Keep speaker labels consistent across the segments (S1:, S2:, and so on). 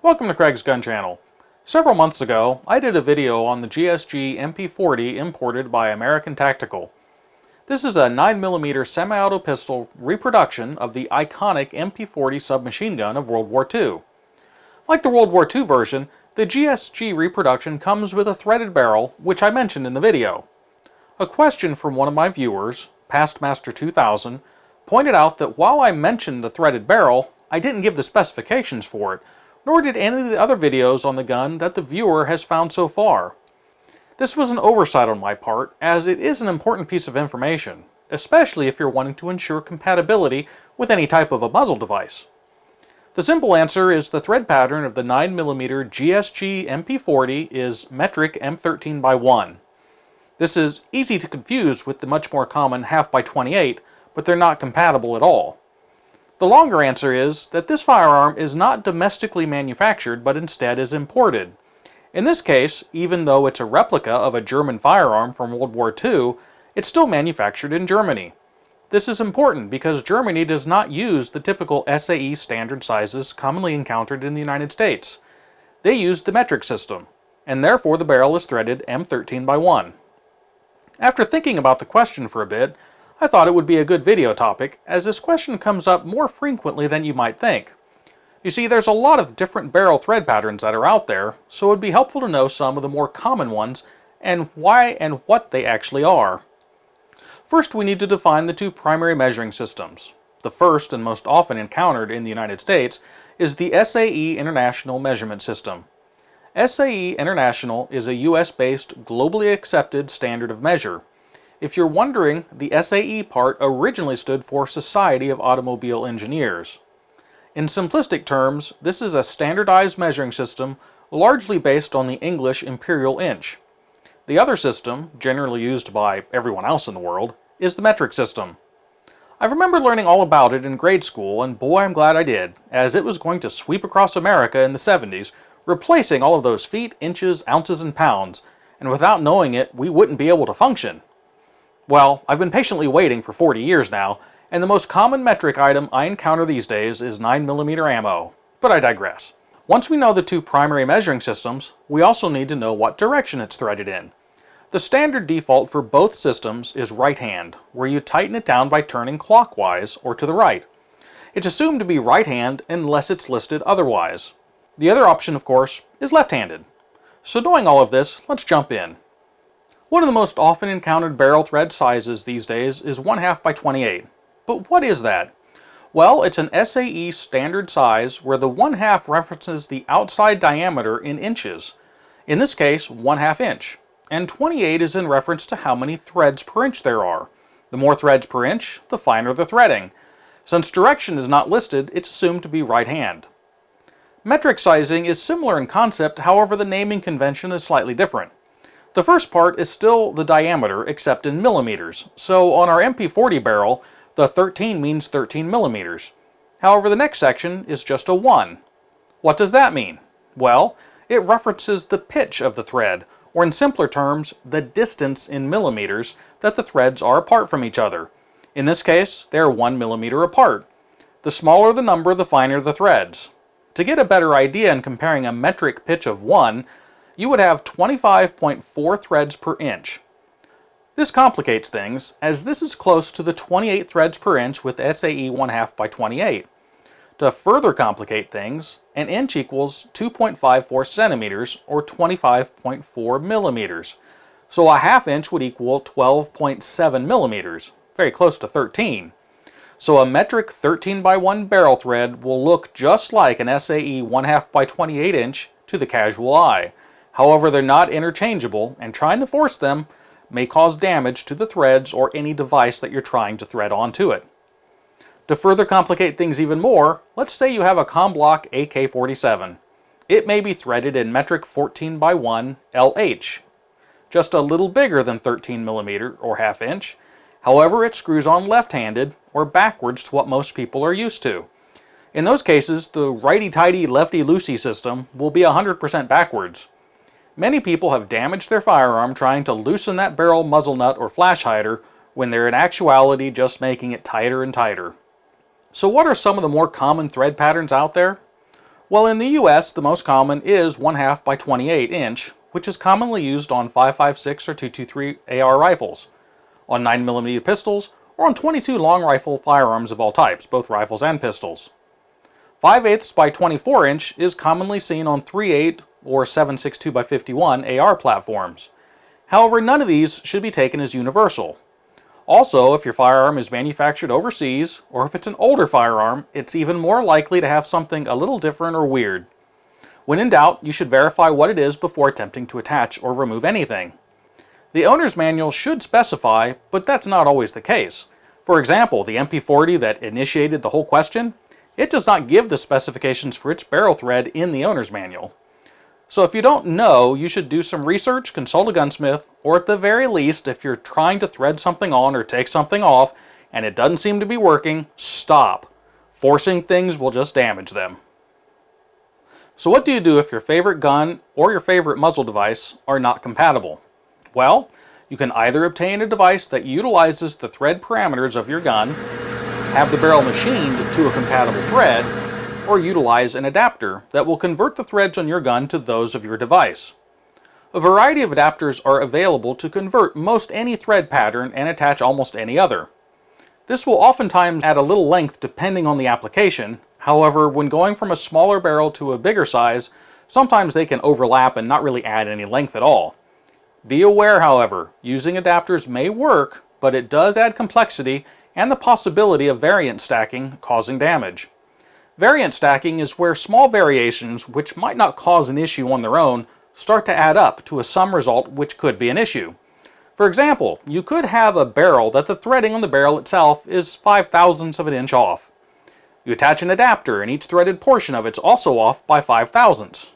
S1: Welcome to Craig's Gun Channel. Several months ago, I did a video on the GSG MP40 imported by American Tactical. This is a 9mm semi-auto pistol reproduction of the iconic MP40 submachine gun of World War II. Like the World War II version, the GSG reproduction comes with a threaded barrel, which I mentioned in the video. A question from one of my viewers, PastMaster2000, pointed out that while I mentioned the threaded barrel, I didn't give the specifications for it, nor did any of the other videos on the gun that the viewer has found so far. This was an oversight on my part, as it is an important piece of information, especially if you're wanting to ensure compatibility with any type of a muzzle device. The simple answer is the thread pattern of the 9mm GSG MP40 is metric M13x1. This is easy to confuse with the much more common 1/2x28, but they're not compatible at all. The longer answer is that this firearm is not domestically manufactured, but instead is imported. In this case, even though it's a replica of a German firearm from World War II, it's still manufactured in Germany. This is important because Germany does not use the typical SAE standard sizes commonly encountered in the United States. They use the metric system, and therefore the barrel is threaded M13x1. After thinking about the question for a bit, I thought it would be a good video topic, as this question comes up more frequently than you might think. You see, there's a lot of different barrel thread patterns that are out there, so it would be helpful to know some of the more common ones and why and what they actually are. First, we need to define the two primary measuring systems. The first and most often encountered in the United States is the SAE International Measurement System. SAE International is a US-based, globally accepted standard of measure. If you're wondering, the SAE part originally stood for Society of Automobile Engineers. In simplistic terms, this is a standardized measuring system largely based on the English imperial inch. The other system, generally used by everyone else in the world, is the metric system. I remember learning all about it in grade school, and boy, I'm glad I did, as it was going to sweep across America in the 70s, replacing all of those feet, inches, ounces, and pounds, and without knowing it, we wouldn't be able to function. Well, I've been patiently waiting for 40 years now, and the most common metric item I encounter these days is 9mm ammo. But I digress. Once we know the two primary measuring systems, we also need to know what direction it's threaded in. The standard default for both systems is right hand, where you tighten it down by turning clockwise or to the right. It's assumed to be right hand unless it's listed otherwise. The other option, of course, is left-handed. So knowing all of this, let's jump in. One of the most often encountered barrel thread sizes these days is 1/2x28. But what is that? Well, it's an SAE standard size where the 1/2 references the outside diameter in inches. In this case, 1/2 inch. And 28 is in reference to how many threads per inch there are. The more threads per inch, the finer the threading. Since direction is not listed, it's assumed to be right hand. Metric sizing is similar in concept, however the naming convention is slightly different. The first part is still the diameter, except in millimeters. So on our MP40 barrel, the 13 means 13 millimeters. However, the next section is just a 1. What does that mean? Well, it references the pitch of the thread, or in simpler terms, the distance in millimeters that the threads are apart from each other. In this case, they are 1 millimeter apart. The smaller the number, the finer the threads. To get a better idea in comparing a metric pitch of 1, you would have 25.4 threads per inch. This complicates things, as this is close to the 28 threads per inch with SAE 1/2x28. To further complicate things, an inch equals 2.54 centimeters, or 25.4 millimeters. So a 1/2 inch would equal 12.7 millimeters, very close to 13. So a metric 13x1 barrel thread will look just like an SAE 1/2x28 inch to the casual eye. However, they're not interchangeable, and trying to force them may cause damage to the threads or any device that you're trying to thread onto it. To further complicate things even more, let's say you have a Comblock AK-47. It may be threaded in metric 14x1 LH, just a little bigger than 13mm or 1/2 inch. However, it screws on left-handed or backwards to what most people are used to. In those cases, the righty-tighty, lefty-loosey system will be 100% backwards. Many people have damaged their firearm trying to loosen that barrel muzzle nut or flash hider when they're in actuality just making it tighter and tighter. So what are some of the more common thread patterns out there? Well, in the US, the most common is 1/2 by 28 inch, which is commonly used on 5.56 or 223 AR rifles, on 9mm pistols, or on 22 long rifle firearms of all types, both rifles and pistols. 5/8 by 24 inch is commonly seen on 3/8 or 7.62 by 51 AR platforms. However, none of these should be taken as universal. Also, if your firearm is manufactured overseas, or if it's an older firearm, it's even more likely to have something a little different or weird. When in doubt, you should verify what it is before attempting to attach or remove anything. The owner's manual should specify, but that's not always the case. For example, the MP40 that initiated the whole question, it does not give the specifications for its barrel thread in the owner's manual. So if you don't know, you should do some research, consult a gunsmith, or at the very least, if you're trying to thread something on or take something off and it doesn't seem to be working, stop. Forcing things will just damage them. So what do you do if your favorite gun or your favorite muzzle device are not compatible? Well, you can either obtain a device that utilizes the thread parameters of your gun, have the barrel machined to a compatible thread, or utilize an adapter that will convert the threads on your gun to those of your device. A variety of adapters are available to convert most any thread pattern and attach almost any other. This will oftentimes add a little length depending on the application. However, when going from a smaller barrel to a bigger size, sometimes they can overlap and not really add any length at all. Be aware, however, using adapters may work, but it does add complexity and the possibility of variant stacking causing damage. Variant stacking is where small variations, which might not cause an issue on their own, start to add up to a sum result which could be an issue. For example, you could have a barrel that the threading on the barrel itself is 5/1000ths of an inch off. You attach an adapter and each threaded portion of it's also off by 5/1000ths.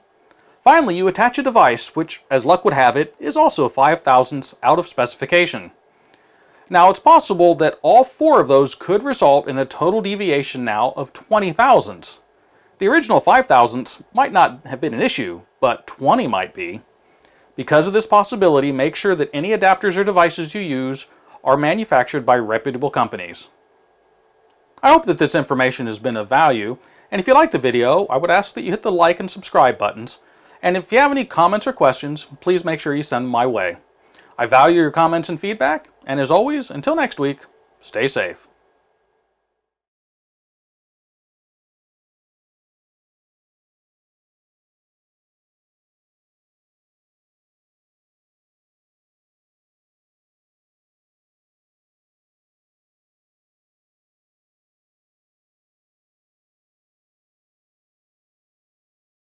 S1: Finally, you attach a device which, as luck would have it, is also 5/1000ths out of specification. Now, it's possible that all four of those could result in a total deviation now of 20/1000ths. The original 5/1000ths might not have been an issue, but 20 might be. Because of this possibility, make sure that any adapters or devices you use are manufactured by reputable companies. I hope that this information has been of value, and if you liked the video, I would ask that you hit the like and subscribe buttons, and if you have any comments or questions, please make sure you send them my way. I value your comments and feedback, and as always, until next week, stay safe.